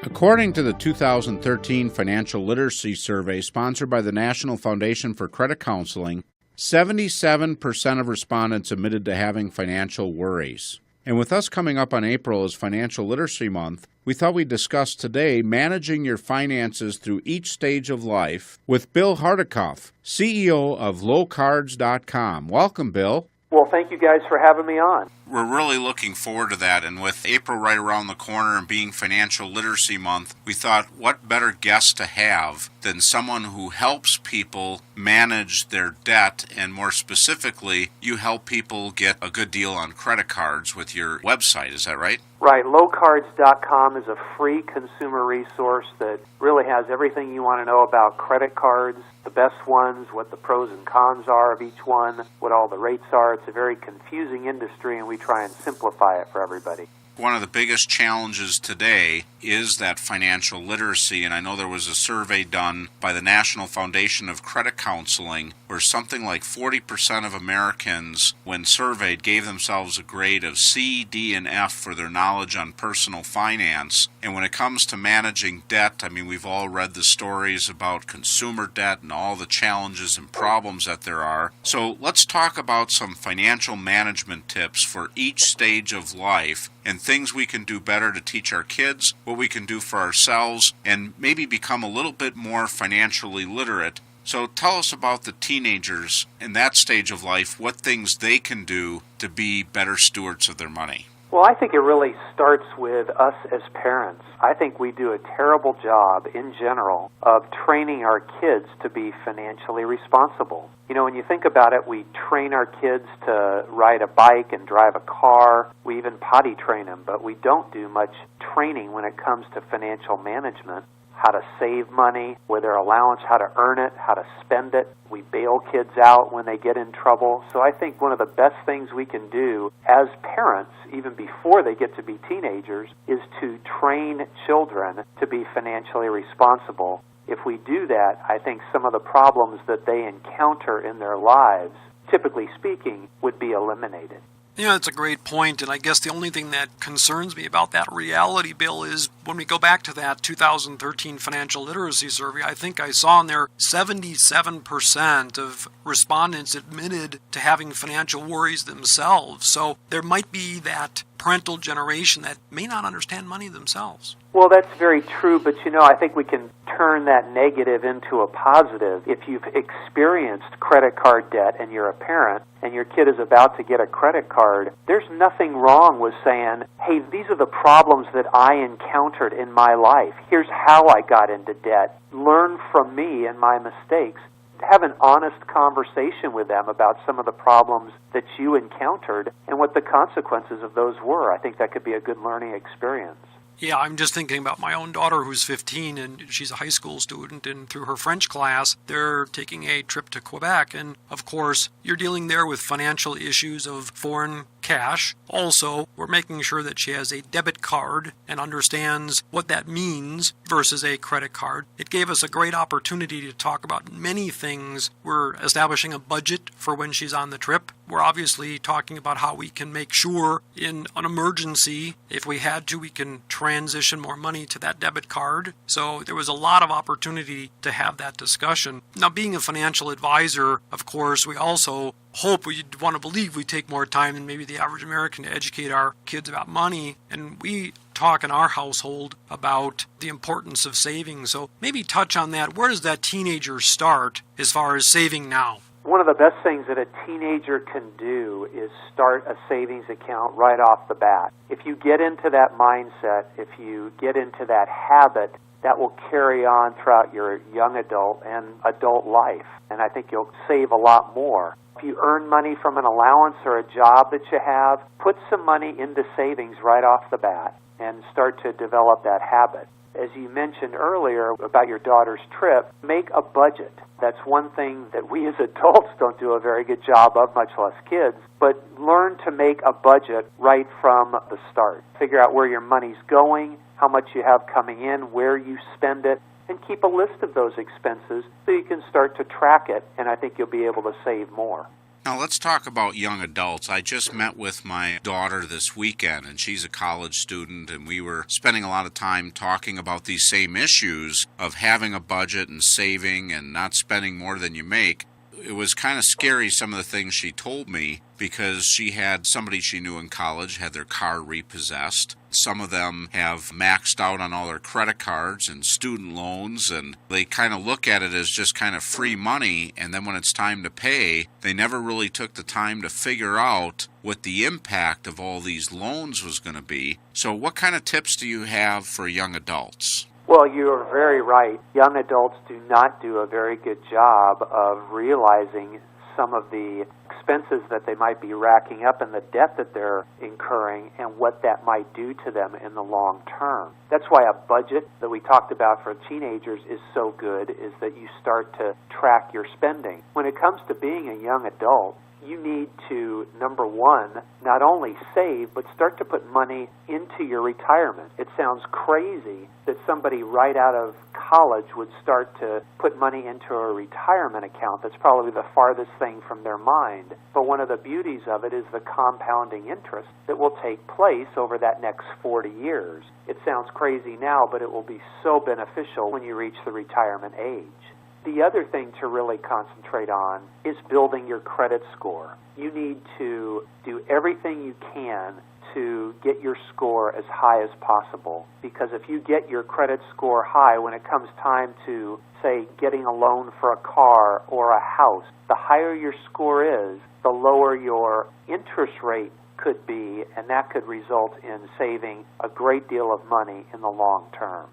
According to the 2013 Financial Literacy Survey sponsored by the National Foundation for Credit Counseling, 77% of respondents admitted to having financial worries. And with us coming up on April as Financial Literacy Month, we thought we'd discuss today managing your finances through each stage of life with Bill Hardikoff, CEO of lowcards.com. Welcome, Bill. Well, thank you guys for having me on. We're really looking forward to that, and with April right around the corner and being Financial Literacy Month, we thought what better guest to have than someone who helps people manage their debt, and more specifically, you help people get a good deal on credit cards with your website, is that right? Right. Lowcards.com is a free consumer resource that really has everything you want to know about credit cards, the best ones, what the pros and cons are of each one, what all the rates are. It's a very confusing industry, and we try and simplify it for everybody. One of the biggest challenges today is that financial literacy, and I know there was a survey done by the National Foundation of Credit Counseling where something like 40% of Americans, when surveyed, gave themselves a grade of C, D, and F for their knowledge on personal finance. And when it comes to managing debt, I mean, we've all read the stories about consumer debt and all the challenges and problems that there are. So let's talk about some financial management tips for each stage of life and things we can do better to teach our kids, what we can do for ourselves, and maybe become a little bit more financially literate. So tell us about the teenagers in that stage of life, what things they can do to be better stewards of their money. Well, I think it really starts with us as parents. I think we do a terrible job in general of training our kids to be financially responsible. You know, when you think about it, we train our kids to ride a bike and drive a car. We even potty train them, but we don't do much training when it comes to financial management. How to save money, with their allowance, how to earn it, how to spend it. We bail kids out when they get in trouble. So I think one of the best things we can do as parents, even before they get to be teenagers, is to train children to be financially responsible. If we do that, I think some of the problems that they encounter in their lives, typically speaking, would be eliminated. Yeah, that's a great point, and I guess the only thing that concerns me about that reality, Bill, is when we go back to that 2013 Financial Literacy Survey, I think I saw in there 77% of respondents admitted to having financial worries themselves. So there might be that parental generation that may not understand money themselves. Well, that's very true, but I think we can turn that negative into a positive. If you've experienced credit card debt and you're a parent and your kid is about to get a credit card, there's nothing wrong with saying, hey, these are the problems that I encountered in my life. Here's how I got into debt. Learn from me and my mistakes. Have an honest conversation with them about some of the problems that you encountered and what the consequences of those were. I think that could be a good learning experience. Yeah, I'm just thinking about my own daughter who's 15, and she's a high school student, and through her French class, they're taking a trip to Quebec. And, of course, you're dealing there with financial issues of foreign cash. Also, we're making sure that she has a debit card and understands what that means versus a credit card. It gave us a great opportunity to talk about many things. We're establishing a budget for when she's on the trip. We're obviously talking about how we can make sure in an emergency, if we had to, we can transition more money to that debit card. So there was a lot of opportunity to have that discussion. Now, being a financial advisor, of course, we also hope, we want to believe we take more time than maybe the average American to educate our kids about money. And we talk in our household about the importance of saving. So maybe touch on that. Where does that teenager start as far as saving now? One of the best things that a teenager can do is start a savings account right off the bat. If you get into that mindset, if you get into that habit, that will carry on throughout your young adult and adult life. And I think you'll save a lot more. If you earn money from an allowance or a job that you have, put some money into savings right off the bat and start to develop that habit. As you mentioned earlier about your daughter's trip, make a budget. That's one thing that we as adults don't do a very good job of, much less kids. But learn to make a budget right from the start. Figure out where your money's going, how much you have coming in, where you spend it, and keep a list of those expenses so you can start to track it, and I think you'll be able to save more. Now let's talk about young adults. I just met with my daughter this weekend, and she's a college student, and we were spending a lot of time talking about these same issues of having a budget and saving and not spending more than you make. It was kind of scary, some of the things she told me, because she had somebody she knew in college had their car repossessed. Some of them have maxed out on all their credit cards and student loans, and they kind of look at it as just kind of free money, and then when it's time to pay, they never really took the time to figure out what the impact of all these loans was going to be. So what kind of tips do you have for young adults? Well, you are very right. Young adults do not do a very good job of realizing some of the expenses that they might be racking up and the debt that they're incurring and what that might do to them in the long term. That's why a budget that we talked about for teenagers is so good, is that you start to track your spending. When it comes to being a young adult, you need to, number one, not only save, but start to put money into your retirement. It sounds crazy that somebody right out of college would start to put money into a retirement account. That's probably the farthest thing from their mind. But one of the beauties of it is the compounding interest that will take place over that next 40 years. It sounds crazy now, but it will be so beneficial when you reach the retirement age. The other thing to really concentrate on is building your credit score. You need to do everything you can to get your score as high as possible, because if you get your credit score high when it comes time to, say, getting a loan for a car or a house, the higher your score is, the lower your interest rate could be, and that could result in saving a great deal of money in the long term.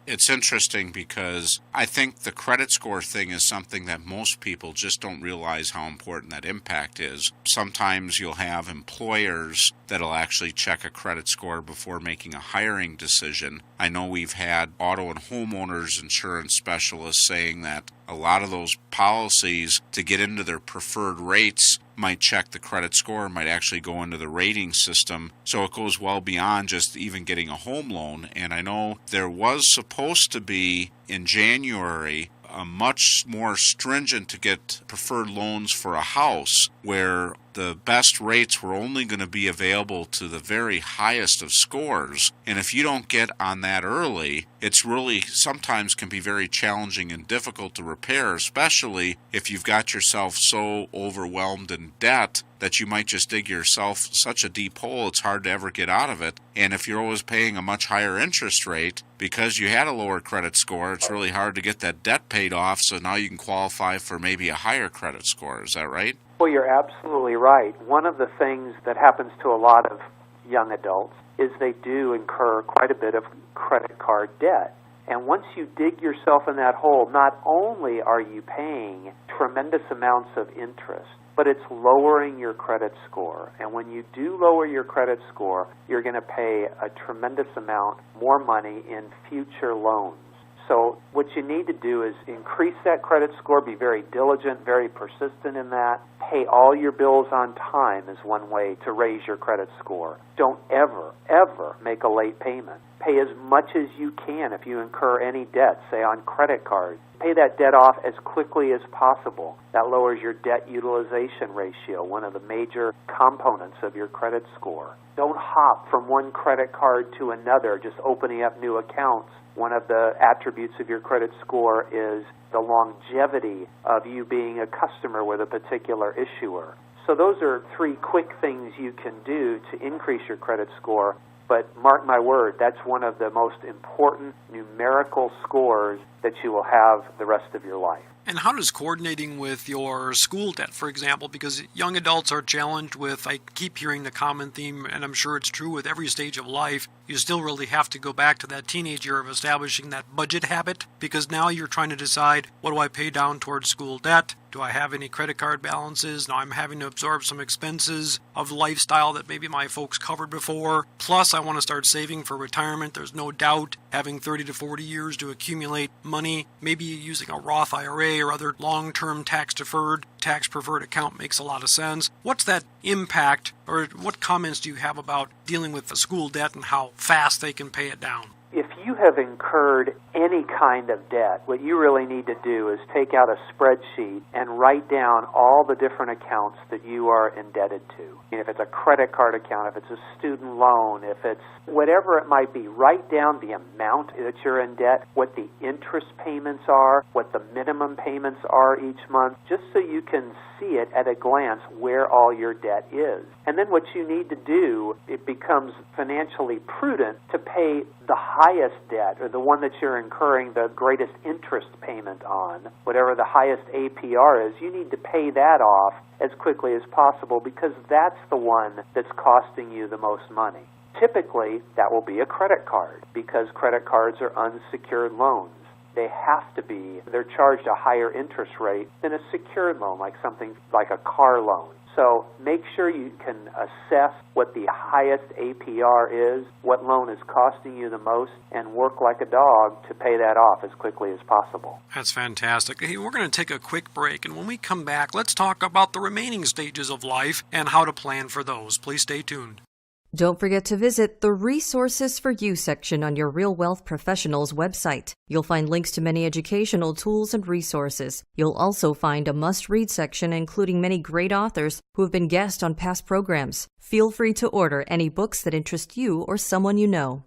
It's interesting because I think the credit score thing is something that most people just don't realize how important that impact is. Sometimes you'll have employers that'll actually check a credit score before making a hiring decision. I know we've had auto and homeowners insurance specialists saying that a lot of those policies to get into their preferred rates might check the credit score, might actually go into the rating system. So it goes well beyond just even getting a home loan. And I know there was supposed to be in January a much more stringent to get preferred loans for a house, where the best rates were only going to be available to the very highest of scores. And if you don't get on that early, it's really sometimes can be very challenging and difficult to repair, especially if you've got yourself so overwhelmed in debt that you might just dig yourself such a deep hole it's hard to ever get out of it. And if you're always paying a much higher interest rate because you had a lower credit score, it's really hard to get that debt paid off, so now you can qualify for maybe a higher credit score. Is that right? Well, you're absolutely right. One of the things that happens to a lot of young adults is they do incur quite a bit of credit card debt. And once you dig yourself in that hole, not only are you paying tremendous amounts of interest, but it's lowering your credit score. And when you do lower your credit score, you're going to pay a tremendous amount more money in future loans. So what you need to do is increase that credit score, be very diligent, very persistent in that. Pay all your bills on time is one way to raise your credit score. Don't ever, ever make a late payment. Pay as much as you can if you incur any debt, say on credit cards. Pay that debt off as quickly as possible. That lowers your debt utilization ratio, one of the major components of your credit score. Don't hop from one credit card to another, just opening up new accounts. One of the attributes of your credit score is the longevity of you being a customer with a particular issuer. So those are three quick things you can do to increase your credit score. But mark my word, that's one of the most important numerical scores that you will have the rest of your life. And how does coordinating with your school debt, for example, because young adults are challenged with, I keep hearing the common theme, and I'm sure it's true with every stage of life, you still really have to go back to that teenage year of establishing that budget habit, because now you're trying to decide, what do I pay down towards school debt? Do I have any credit card balances? Now I'm having to absorb some expenses of lifestyle that maybe my folks covered before. Plus, I want to start saving for retirement. There's no doubt having 30 to 40 years to accumulate money, maybe using a Roth IRA or other long-term tax-deferred, tax-preferred account makes a lot of sense. What's that impact, or what comments do you have about dealing with the school debt and how fast they can pay it down? If you have incurred any kind of debt, what you really need to do is take out a spreadsheet and write down all the different accounts that you are indebted to. If it's a credit card account, if it's a student loan, if it's whatever it might be, write down the amount that you're in debt, what the interest payments are, what the minimum payments are each month, just so you can see it at a glance where all your debt is. And then what you need to do, it becomes financially prudent to pay the highest debt, or the one that you're incurring the greatest interest payment on, whatever the highest APR is. You need to pay that off as quickly as possible, because that's the one that's costing you the most money. Typically, that will be a credit card, because credit cards are unsecured loans. They have to be. They're charged a higher interest rate than a secured loan, like something like a car loan. So make sure you can assess what the highest APR is, what loan is costing you the most, and work like a dog to pay that off as quickly as possible. That's fantastic. Hey, we're going to take a quick break, and when we come back, let's talk about the remaining stages of life and how to plan for those. Please stay tuned. Don't forget to visit the Resources for You section on your Real Wealth Professionals website. You'll find links to many educational tools and resources. You'll also find a must-read section including many great authors who have been guests on past programs. Feel free to order any books that interest you or someone you know.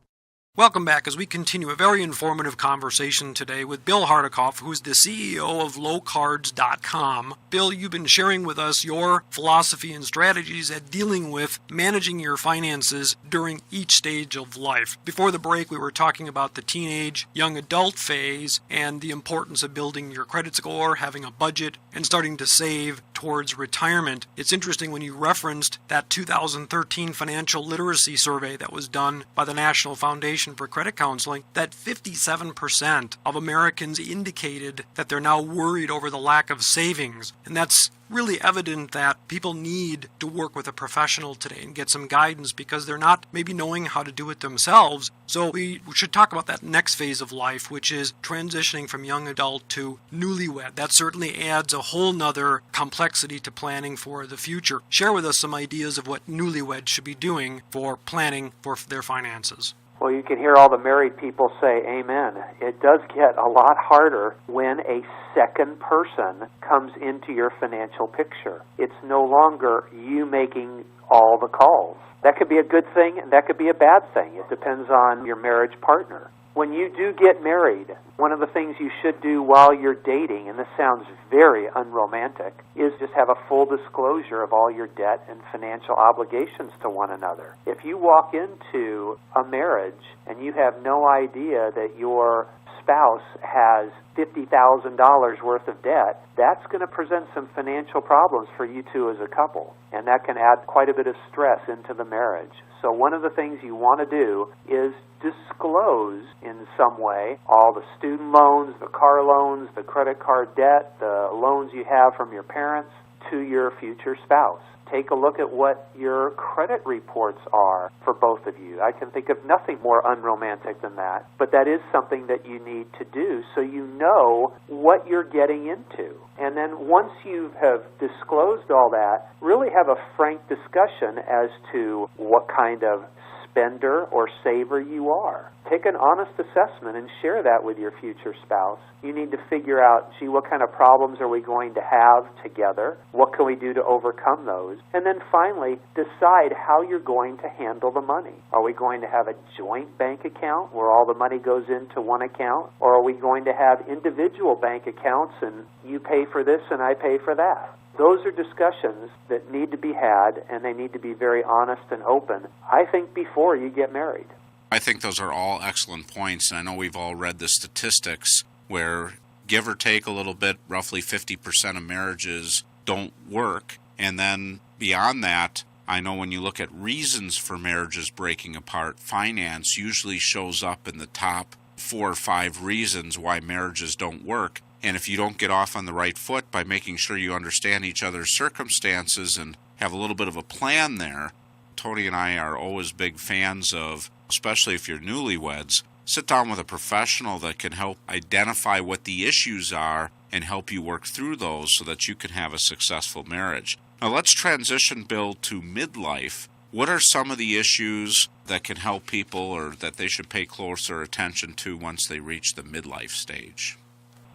Welcome back as we continue a very informative conversation today with Bill Hardikoff, who's the CEO of lowcards.com. Bill, you've been sharing with us your philosophy and strategies at dealing with managing your finances during each stage of life. Before the break, we were talking about the teenage, young adult phase and the importance of building your credit score, having a budget, and starting to save towards retirement. It's interesting when you referenced that 2013 financial literacy survey that was done by the National Foundation for Credit Counseling, that 57% of Americans indicated that they're now worried over the lack of savings. And that's really evident that people need to work with a professional today and get some guidance because they're not maybe knowing how to do it themselves. So we should talk about that next phase of life, which is transitioning from young adult to newlywed. That certainly adds a whole nother complexity to planning for the future. Share with us some ideas of what newlyweds should be doing for planning for their finances. Well, you can hear all the married people say amen. It does get a lot harder when a second person comes into your financial picture. It's no longer you making all the calls. That could be a good thing, and that could be a bad thing. It depends on your marriage partner. When you do get married, one of the things you should do while you're dating, and this sounds very unromantic, is just have a full disclosure of all your debt and financial obligations to one another. If you walk into a marriage and you have no idea that your spouse has $50,000 worth of debt, that's going to present some financial problems for you two as a couple, and that can add quite a bit of stress into the marriage. So one of the things you want to do is disclose in some way all the student loans, the car loans, the credit card debt, the loans you have from your parents to your future spouse. Take a look at what your credit reports are for both of you. I can think of nothing more unromantic than that, but that is something that you need to do so you know what you're getting into. And then once you have disclosed all that, really have a frank discussion as to what kind of spender or saver you are. Take an honest assessment and share that with your future spouse. You need to figure out, gee, what kind of problems are we going to have together? What can we do to overcome those? And then finally, decide how you're going to handle the money. Are we going to have a joint bank account where all the money goes into one account? Or are we going to have individual bank accounts and you pay for this and I pay for that? Those are discussions that need to be had, and they need to be very honest and open, I think, before you get married. I think those are all excellent points, and I know we've all read the statistics where, give or take a little bit, roughly 50% of marriages don't work. And then beyond that, I know when you look at reasons for marriages breaking apart, finance usually shows up in the top 4 or 5 reasons why marriages don't work. And if you don't get off on the right foot by making sure you understand each other's circumstances and have a little bit of a plan there, Tony and I are always big fans of, especially if you're newlyweds, sit down with a professional that can help identify what the issues are and help you work through those so that you can have a successful marriage. Now let's transition, Bill, to midlife, What are some of the issues that can help people or that they should pay closer attention to once they reach the midlife stage?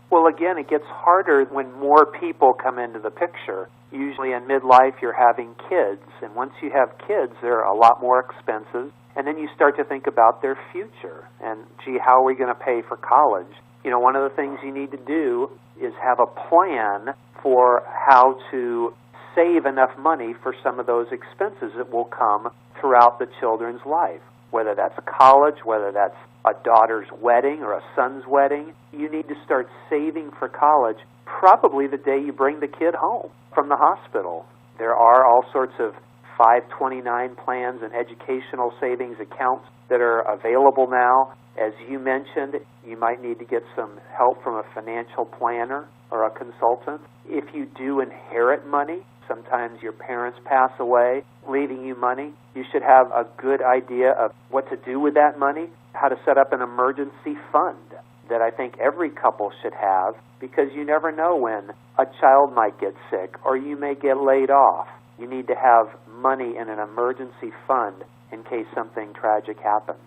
Well, again, it gets harder when more people come into the picture. Usually in midlife, you're having kids, and once you have kids, they're a lot more expensive, and then you start to think about their future, and, gee, how are we going to pay for college? You know, one of the things you need to do is have a plan for how to save enough money for some of those expenses that will come throughout the children's life, whether that's college, whether that's a daughter's wedding or a son's wedding. You need to start saving for college probably the day you bring the kid home from the hospital. There are all sorts of 529 plans and educational savings accounts that are available now. As you mentioned, you might need to get some help from a financial planner or a consultant. If you do inherit money, sometimes your parents pass away, leaving you money, you should have a good idea of what to do with that money, how to set up an emergency fund that I think every couple should have, because you never know when a child might get sick or you may get laid off. You need to have money in an emergency fund in case something tragic happens.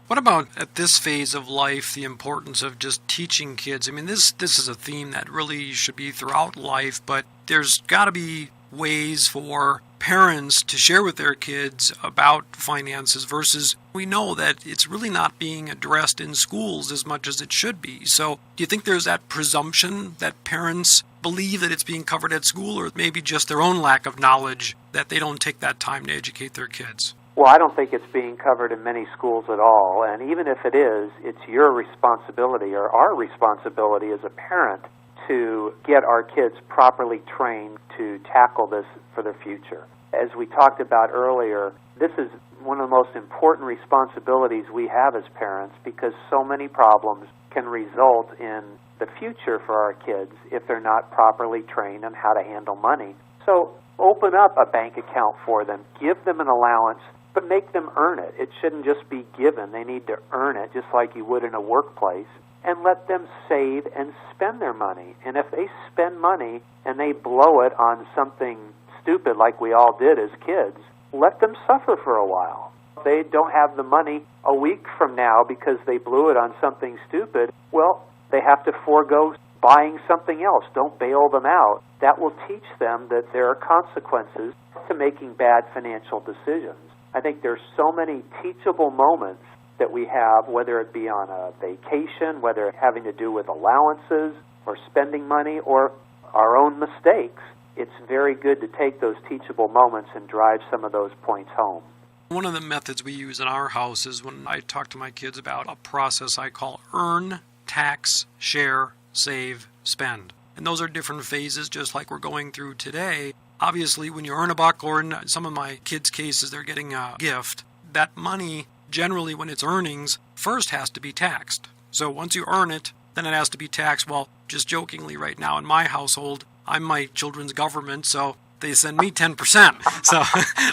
What about at this phase of life, the importance of just teaching kids? I mean, this is a theme that really should be throughout life, but there's got to be ways for parents to share with their kids about finances versus we know that it's really not being addressed in schools as much as it should be. So do you think there's that presumption that parents believe that it's being covered at school, or maybe just their own lack of knowledge that they don't take that time to educate their kids? Well, I don't think it's being covered in many schools at all, and even if it is, it's your responsibility or our responsibility as a parent to get our kids properly trained to tackle this for the future. As we talked about earlier, this is one of the most important responsibilities we have as parents because so many problems can result in the future for our kids if they're not properly trained on how to handle money. So open up a bank account for them, give them an allowance, but make them earn it. It shouldn't just be given. They need to earn it just like you would in a workplace. And let them save and spend their money. And if they spend money and they blow it on something stupid like we all did as kids, let them suffer for a while. If they don't have the money a week from now because they blew it on something stupid, well, they have to forego buying something else. Don't bail them out. That will teach them that there are consequences to making bad financial decisions. I think there's so many teachable moments that we have, whether it be on a vacation, whether it having to do with allowances or spending money or our own mistakes. It's very good to take those teachable moments and drive some of those points home. One of the methods we use in our house is when I talk to my kids about a process I call earn, tax, share, save, spend. And those are different phases just like we're going through today. Obviously, when you earn a buck, or in some of my kids' cases, they're getting a gift, that money generally when it's earnings, first has to be taxed. So once you earn it, then it has to be taxed. Well, just jokingly right now in my household, I'm my children's government, so they send me 10%. So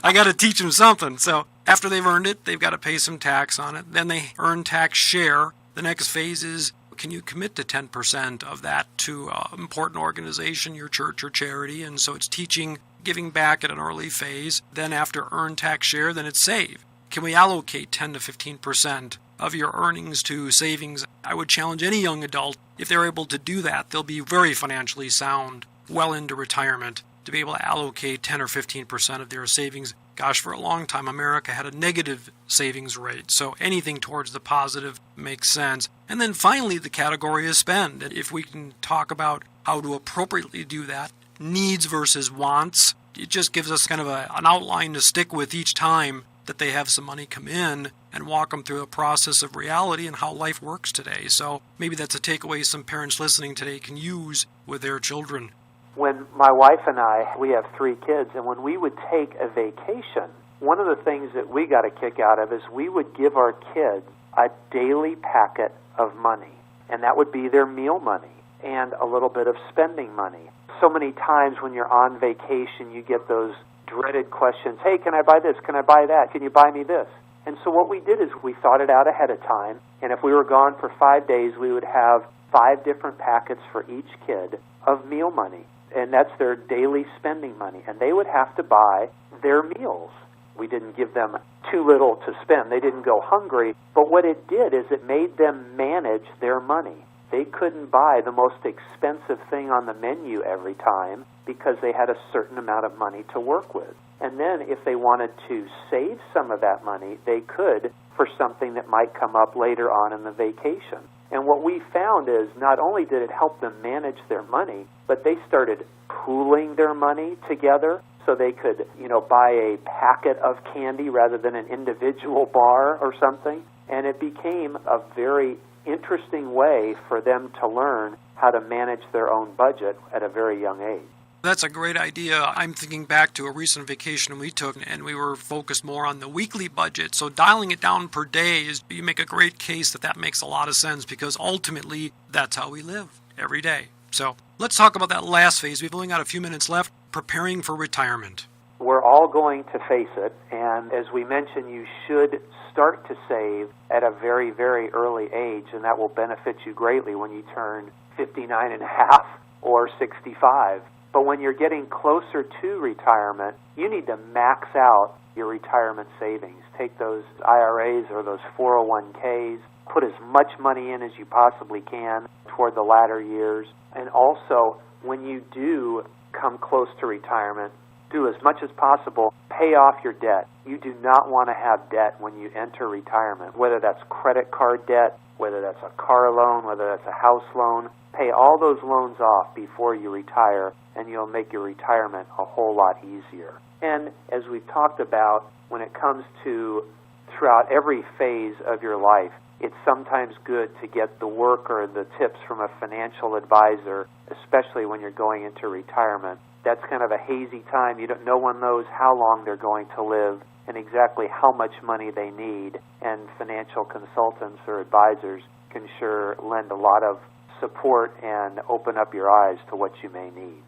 I got to teach them something. So after they've earned it, they've got to pay some tax on it. Then they earn tax share. The next phase is, can you commit to 10% of that to an important organization, your church or charity? And so it's teaching, giving back at an early phase. Then after earn tax share, then it's save. Can we allocate 10 to 15% of your earnings to savings? I would challenge any young adult, if they're able to do that, they'll be very financially sound, well into retirement, to be able to allocate 10 or 15% of their savings. Gosh, for a long time, America had a negative savings rate, so anything towards the positive makes sense. And then finally, the category is spend. And if we can talk about how to appropriately do that, needs versus wants, it just gives us kind of an outline to stick with each time that they have some money come in and walk them through a process of reality and how life works today. So maybe that's a takeaway some parents listening today can use with their children. When my wife and I, we have 3 kids, and when we would take a vacation, one of the things that we got a kick out of is we would give our kids a daily packet of money, and that would be their meal money and a little bit of spending money. So many times when you're on vacation, you get those dreaded questions, hey, can I buy this? Can I buy that? Can you buy me this? And so what we did is we thought it out ahead of time, and if we were gone for 5 days, we would have 5 different packets for each kid of meal money, and that's their daily spending money, and they would have to buy their meals. We didn't give them too little to spend. They didn't go hungry. But what it did is it made them manage their money. They couldn't buy the most expensive thing on the menu every time because they had a certain amount of money to work with. And then if they wanted to save some of that money, they could for something that might come up later on in the vacation. And what we found is not only did it help them manage their money, but they started pooling their money together so they could, buy a packet of candy rather than an individual bar or something. And it became a very interesting way for them to learn how to manage their own budget at a very young age. That's a great idea. I'm thinking back to a recent vacation we took, and we were focused more on the weekly budget. So dialing it down per day, you make a great case that makes a lot of sense because ultimately that's how we live every day. So let's talk about that last phase. We've only got a few minutes left, preparing for retirement. We're all going to face it, and as we mentioned, you should start to save at a very, very early age, and that will benefit you greatly when you turn 59 and a half or 65. But when you're getting closer to retirement, you need to max out your retirement savings. Take those IRAs or those 401ks, put as much money in as you possibly can toward the latter years. And also, when you do come close to retirement, do as much as possible, pay off your debt. You do not want to have debt when you enter retirement, whether that's credit card debt, whether that's a car loan, whether that's a house loan. Pay all those loans off before you retire, and you'll make your retirement a whole lot easier. And as we've talked about, when it comes to throughout every phase of your life, it's sometimes good to get the work or the tips from a financial advisor, especially when you're going into retirement. That's kind of a hazy time. No one knows how long they're going to live and exactly how much money they need, and financial consultants or advisors can sure lend a lot of support and open up your eyes to what you may need.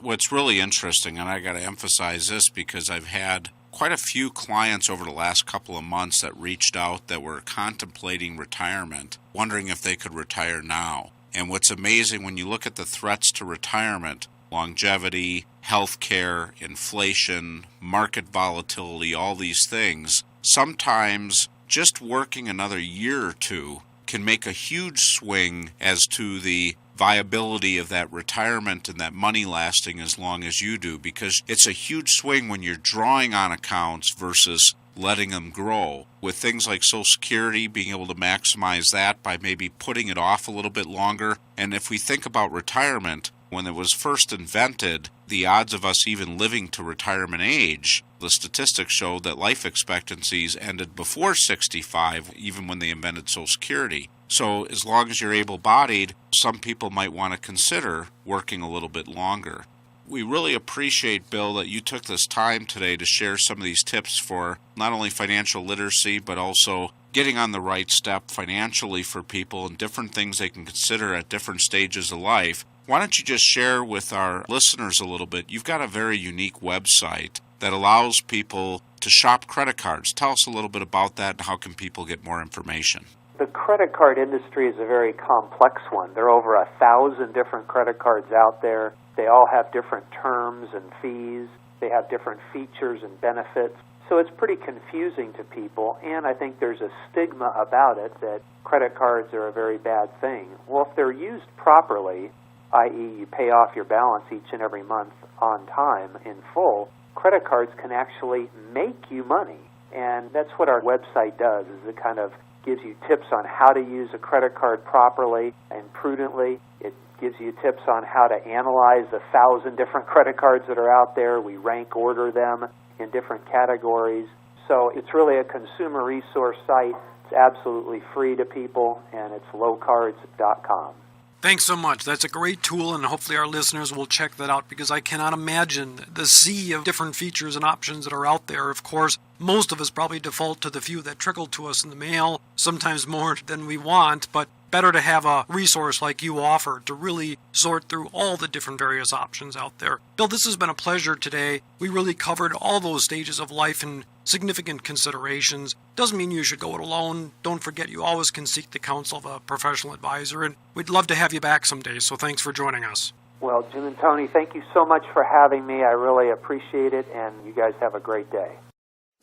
What's really interesting, and I got to emphasize this because I've had quite a few clients over the last couple of months that reached out that were contemplating retirement, wondering if they could retire now. And what's amazing when you look at the threats to retirement, longevity, healthcare, inflation, market volatility, all these things, sometimes just working another year or two can make a huge swing as to the viability of that retirement and that money lasting as long as you do, because it's a huge swing when you're drawing on accounts versus letting them grow. With things like Social Security, being able to maximize that by maybe putting it off a little bit longer. And if we think about retirement, when it was first invented, the odds of us even living to retirement age, the statistics showed that life expectancies ended before 65, even when they invented Social Security. So as long as you're able-bodied, some people might want to consider working a little bit longer. We really appreciate, Bill, that you took this time today to share some of these tips for not only financial literacy, but also getting on the right step financially for people and different things they can consider at different stages of life. Why don't you just share with our listeners a little bit? You've got a very unique website that allows people to shop credit cards. Tell us a little bit about that and how can people get more information? The credit card industry is a very complex one. There are over 1,000 different credit cards out there. They all have different terms and fees. They have different features and benefits. So it's pretty confusing to people, and I think there's a stigma about it that credit cards are a very bad thing. Well, if they're used properly, i.e. you pay off your balance each and every month on time in full, credit cards can actually make you money. And that's what our website does, is it kind of gives you tips on how to use a credit card properly and prudently. It gives you tips on how to analyze the 1,000 different credit cards that are out there. We rank order them in different categories. So it's really a consumer resource site. It's absolutely free to people, and it's lowcards.com. Thanks so much. That's a great tool, and hopefully our listeners will check that out because I cannot imagine the sea of different features and options that are out there. Of course, most of us probably default to the few that trickle to us in the mail, sometimes more than we want, but better to have a resource like you offer to really sort through all the different various options out there. Bill, this has been a pleasure today. We really covered all those stages of life and significant considerations. Doesn't mean you should go it alone. Don't forget you always can seek the counsel of a professional advisor, and we'd love to have you back someday, so thanks for joining us. Well, Jim and Tony, thank you so much for having me. I really appreciate it, and you guys have a great day.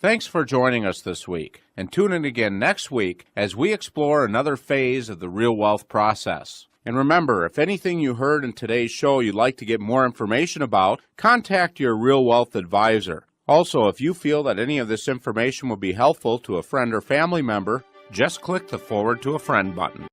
Thanks for joining us this week, and tune in again next week as we explore another phase of the real wealth process. And remember, if anything you heard in today's show you'd like to get more information about, contact your Real Wealth advisor. Also, if you feel that any of this information would be helpful to a friend or family member, just click the Forward to a Friend button.